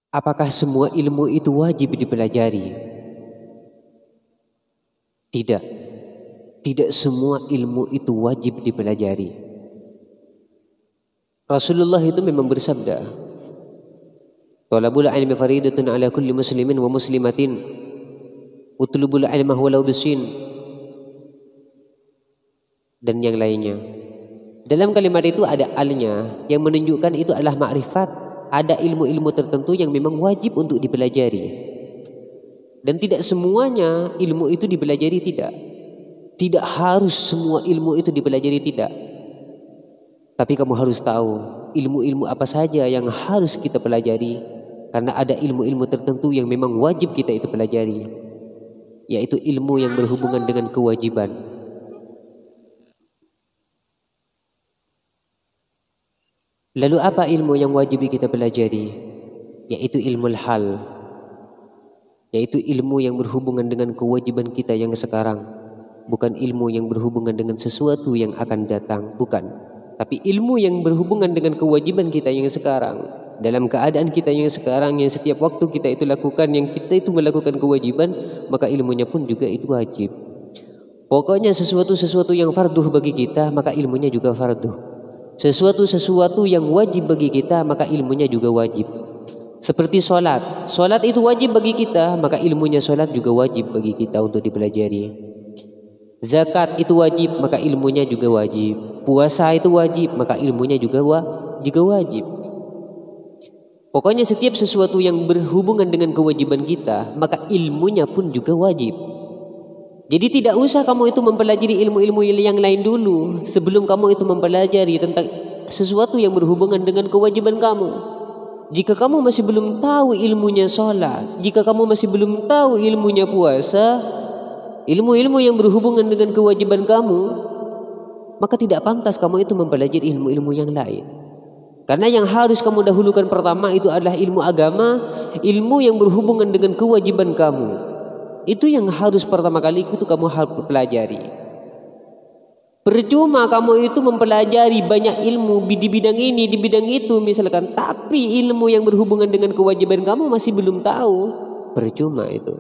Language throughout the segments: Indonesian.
Apakah semua ilmu itu wajib dipelajari? Tidak. Tidak semua ilmu itu wajib dipelajari. Rasulullah itu memang bersabda, "Talabul ilmi faridatun ala kulli muslimin wa muslimatin. Utlubul ilma walau bisin." Dan yang lainnya. Dalam kalimat itu ada alnya yang menunjukkan itu adalah ma'rifat. Ada ilmu-ilmu tertentu yang memang wajib untuk dipelajari. Dan tidak semuanya ilmu itu dipelajari, tidak. Tidak harus semua ilmu itu dipelajari, tidak. Tapi kamu harus tahu ilmu-ilmu apa saja yang harus kita pelajari. Karena ada ilmu-ilmu tertentu yang memang wajib kita itu pelajari. Yaitu ilmu yang berhubungan dengan kewajiban. Lalu apa ilmu yang wajib kita pelajari? Yaitu ilmu hal. Yaitu ilmu yang berhubungan dengan kewajiban kita yang sekarang. Bukan ilmu yang berhubungan dengan sesuatu yang akan datang. Bukan. Tapi ilmu yang berhubungan dengan kewajiban kita yang sekarang. Dalam keadaan kita yang sekarang, yang setiap waktu kita itu lakukan, yang kita itu melakukan kewajiban, maka ilmunya pun juga itu wajib. Pokoknya sesuatu yang farduh bagi kita, maka ilmunya juga farduh. Sesuatu yang wajib bagi kita, maka ilmunya juga wajib. Seperti sholat. Sholat itu wajib bagi kita, maka ilmunya sholat juga wajib bagi kita untuk dipelajari. Zakat itu wajib, maka ilmunya juga wajib. Puasa itu wajib, maka ilmunya juga wajib. Pokoknya setiap sesuatu yang berhubungan dengan kewajiban kita, maka ilmunya pun juga wajib. Jadi tidak usah kamu itu mempelajari ilmu-ilmu yang lain dulu sebelum kamu itu mempelajari tentang sesuatu yang berhubungan dengan kewajiban kamu. Jika kamu masih belum tahu ilmunya sholat, jika kamu masih belum tahu ilmunya puasa, ilmu-ilmu yang berhubungan dengan kewajiban kamu, maka tidak pantas kamu itu mempelajari ilmu-ilmu yang lain. Karena yang harus kamu dahulukan pertama itu adalah ilmu agama, ilmu yang berhubungan dengan kewajiban kamu. Itu yang harus pertama kali itu kamu harus pelajari. Percuma kamu itu mempelajari banyak ilmu di bidang ini, di bidang itu misalkan, tapi ilmu yang berhubungan dengan kewajiban kamu masih belum tahu. Percuma itu.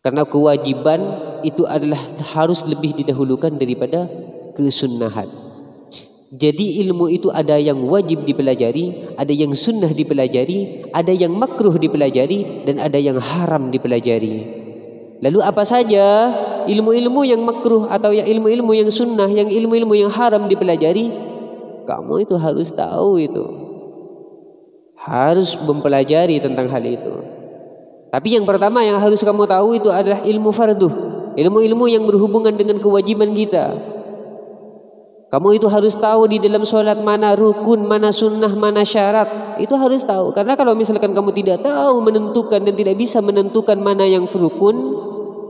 Karena kewajiban itu adalah harus lebih didahulukan daripada kesunnahan. Jadi ilmu itu ada yang wajib dipelajari, ada yang sunnah dipelajari, ada yang makruh dipelajari, dan ada yang haram dipelajari. Lalu apa saja ilmu-ilmu yang makruh atau yang ilmu-ilmu yang sunnah, yang ilmu-ilmu yang haram dipelajari, kamu itu harus tahu itu. Harus mempelajari tentang hal itu. Tapi yang pertama yang harus kamu tahu itu adalah ilmu farduh, ilmu-ilmu yang berhubungan dengan kewajiban kita. Kamu itu harus tahu di dalam sholat mana rukun, mana sunnah, mana syarat. Itu harus tahu. Karena kalau misalkan kamu tidak tahu menentukan dan tidak bisa menentukan mana yang rukun,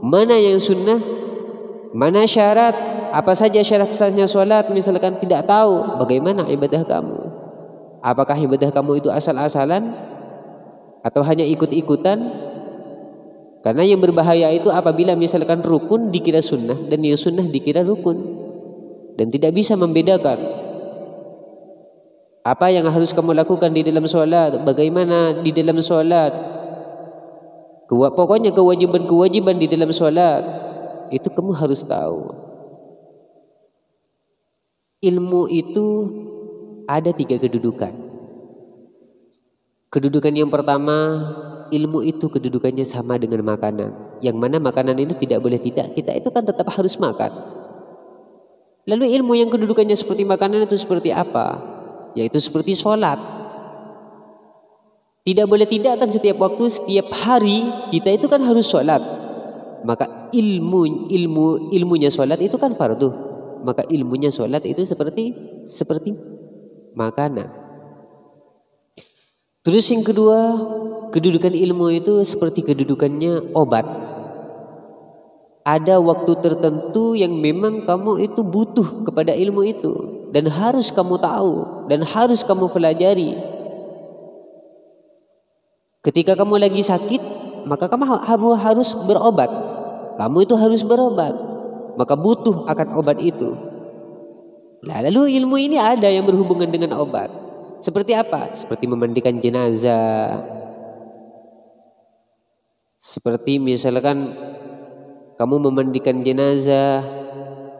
mana yang sunnah, mana syarat, apa saja syarat-syaratnya sholat, misalkan tidak tahu, bagaimana ibadah kamu? Apakah ibadah kamu itu asal-asalan atau hanya ikut-ikutan? Karena yang berbahaya itu apabila misalkan rukun dikira sunnah dan yang sunnah dikira rukun. Dan tidak bisa membedakan apa yang harus kamu lakukan di dalam sholat, bagaimana di dalam sholat. Pokoknya kewajiban-kewajiban di dalam sholat itu kamu harus tahu. Ilmu itu ada 3 kedudukan. Kedudukan yang pertama, ilmu itu kedudukannya sama dengan makanan. Yang mana makanan itu tidak boleh tidak, kita itu kan tetap harus makan. Lalu ilmu yang kedudukannya seperti makanan itu seperti apa? Yaitu seperti sholat. Tidak boleh tidak kan setiap waktu, setiap hari kita itu kan harus sholat. Maka ilmunya sholat itu kan fardu. Maka ilmunya sholat itu seperti makanan. Terus yang kedua, kedudukan ilmu itu seperti kedudukannya obat. Ada waktu tertentu yang memang kamu itu butuh kepada ilmu itu dan harus kamu tahu dan harus kamu pelajari. Ketika kamu lagi sakit, maka kamu harus berobat. Kamu itu harus berobat, maka butuh akan obat itu. Lalu ilmu ini ada yang berhubungan dengan obat. Seperti apa? Seperti memandikan jenazah. Seperti misalkan kamu memandikan jenazah,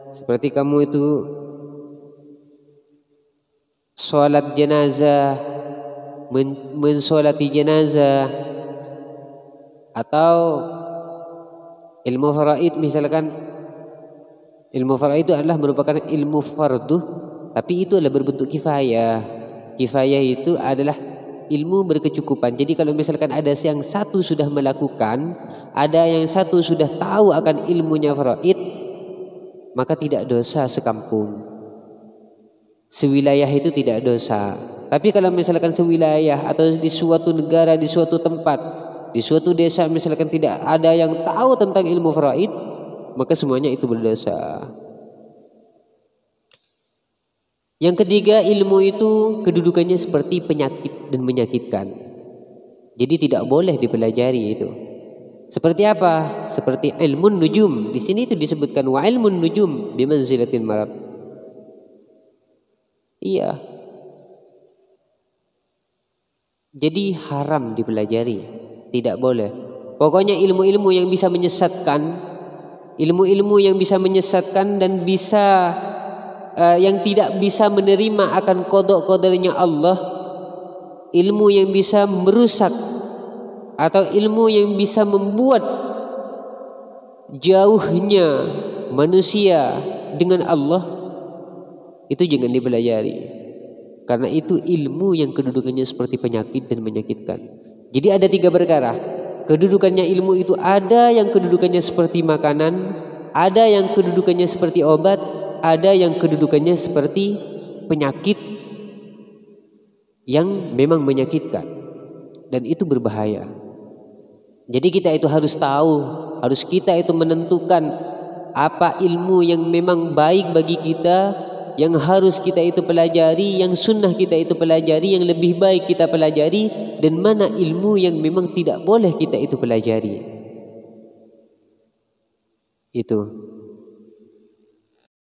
seperti kamu itu sholat jenazah, mensolati jenazah, atau ilmu faraid misalkan. Ilmu faraid itu adalah merupakan ilmu fardu, tapi itu adalah berbentuk kifayah. Kifayah itu adalah ilmu berkecukupan. Jadi kalau misalkan ada yang satu sudah melakukan, ada yang satu sudah tahu akan ilmunya faraid, maka tidak dosa sekampung. Sewilayah itu tidak dosa. Tapi kalau misalkan sewilayah atau di suatu negara, di suatu tempat, di suatu desa misalkan tidak ada yang tahu tentang ilmu faraid, maka semuanya itu berdosa. Yang ketiga, ilmu itu kedudukannya seperti penyakit dan menyakitkan. Jadi tidak boleh dipelajari itu. Seperti apa? Seperti ilmu nujum. Di sini itu disebutkan wa ilmun nujum bimanzilatil marad. Iya. Jadi haram dipelajari, tidak boleh. Pokoknya ilmu-ilmu yang bisa menyesatkan, ilmu-ilmu yang bisa menyesatkan dan bisa yang tidak bisa menerima akan qada-qadarnya Allah, ilmu yang bisa merusak atau ilmu yang bisa membuat jauhnya manusia dengan Allah, itu jangan dipelajari. Karena itu ilmu yang kedudukannya seperti penyakit dan menyakitkan. Jadi ada 3 perkara. Kedudukannya ilmu itu ada yang kedudukannya seperti makanan, ada yang kedudukannya seperti obat, ada yang kedudukannya seperti penyakit yang memang menyakitkan. Dan itu berbahaya. Jadi kita itu harus tahu, harus kita itu menentukan apa ilmu yang memang baik bagi kita, yang harus kita itu pelajari, yang sunnah kita itu pelajari, yang lebih baik kita pelajari, dan mana ilmu yang memang tidak boleh kita itu pelajari. Itu.